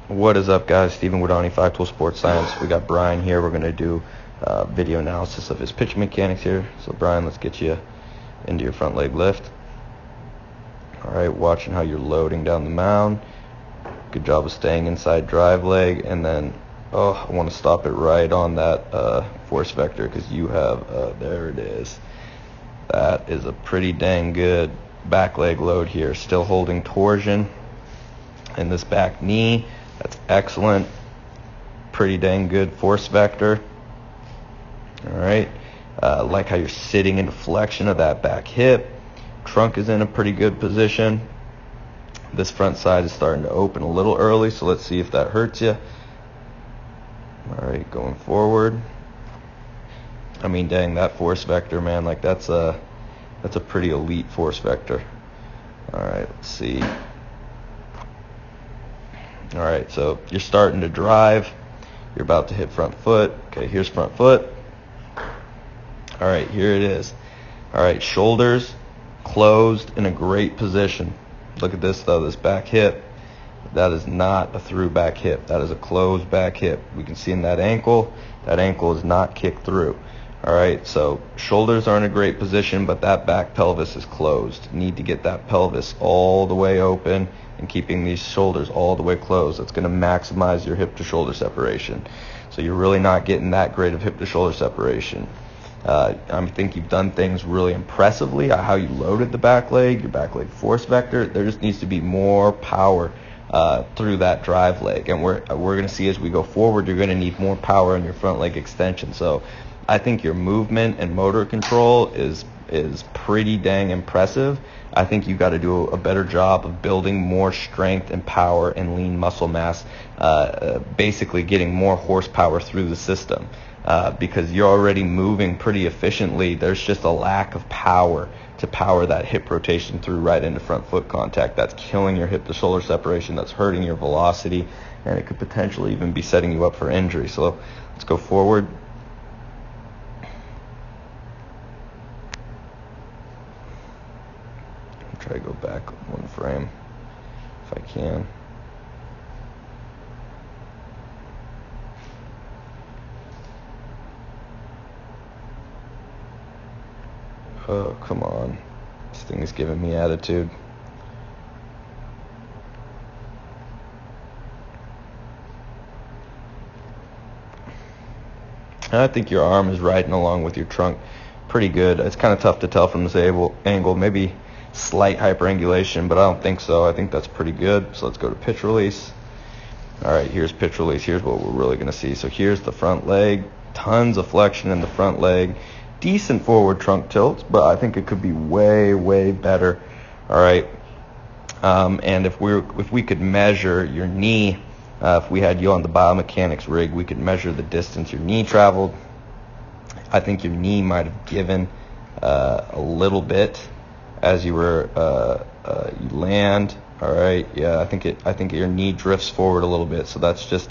What is up, guys? Stephen Guadani, 5 Tool Sports Science. We got Brian here. We're going to do video analysis of his pitch mechanics here. So Brian, let's get you into your front leg lift. All right, watching how you're loading down the mound. Good job of staying inside drive leg. And then, I want to stop it right on that force vector because you have, there it is. That is a pretty dang good back leg load here. Still holding torsion in this back knee. That's excellent. Pretty dang good force vector. All right. Like how you're sitting in flexion of that back hip. Trunk is in a pretty good position. This front side is starting to open a little early, so let's see if that hurts you. All right, going forward. I mean, dang, that force vector, man, like that's a pretty elite force vector. All right, let's see. All right, so you're starting to drive. You're about to hit front foot. Okay, here's front foot. All right, here it is. All right, shoulders closed in a great position. Look at this, though, this back hip. That is not a through back hip. That is a closed back hip. We can see in that ankle is not kicked through. All right, so shoulders are in a great position, but that back pelvis is closed. You need to get that pelvis all the way open and keeping these shoulders all the way closed. That's going to maximize your hip to shoulder separation. So you're really not getting that great of hip to shoulder separation. I think you've done things really impressively, how you loaded the back leg, your back leg force vector. There just needs to be more power through that drive leg. And we're going to see as we go forward, you're going to need more power in your front leg extension. So I think your movement and motor control is pretty dang impressive. I think you've got to do a better job of building more strength and power and lean muscle mass, basically getting more horsepower through the system. Because you're already moving pretty efficiently. There's just a lack of power to power that hip rotation through right into front foot contact. That's killing your hip to shoulder separation. That's hurting your velocity, and it could potentially even be setting you up for injury. So let's go forward. Try to go back one frame if I can. Oh, come on. This thing is giving me attitude. And I think your arm is riding along with your trunk pretty good. It's kind of tough to tell from this angle. Maybe slight hyperangulation, but I don't think so. I think that's pretty good. So let's go to pitch release. All right, here's pitch release. Here's what we're really going to see. So here's the front leg. Tons of flexion in the front leg. Decent forward trunk tilts, but I think it could be way better. All right, and if we could measure your knee, if we had you on the biomechanics rig, we could measure the distance your knee traveled. I think your knee might have given a little bit as you were you land. All right, yeah, I think your knee drifts forward a little bit, so that's just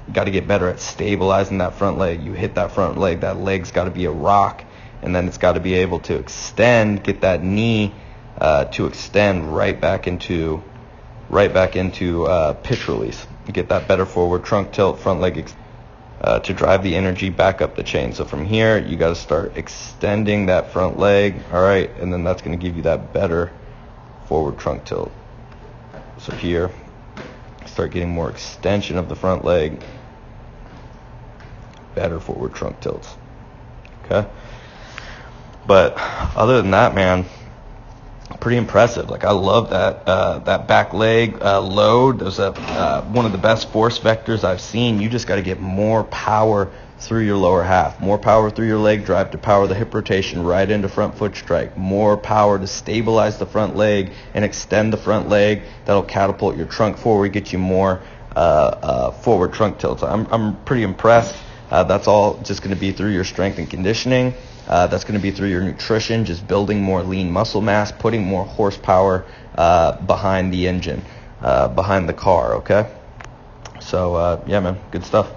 you got to get better at stabilizing that front leg. You hit that front leg, that leg's got to be a rock, and then it's got to be able to extend, get that knee to extend right back into pitch release. You get that better forward trunk tilt, front leg to drive the energy back up the chain. So from here, you got to start extending that front leg, all right, and then that's going to give you that better forward trunk tilt. So here, start getting more extension of the front leg, better forward trunk tilts. Okay, but other than that, man, pretty impressive. Like, I love that back leg load. There's one of the best force vectors I've seen. You just got to get more power through your lower half, more power through your leg drive to power the hip rotation right into front foot strike, more power to stabilize the front leg and extend the front leg. That'll catapult your trunk forward, get you more forward trunk tilts. I'm pretty impressed. That's all just going to be through your strength and conditioning. That's going to be through your nutrition, just building more lean muscle mass, putting more horsepower behind the engine, behind the car, okay? So, yeah, man, good stuff.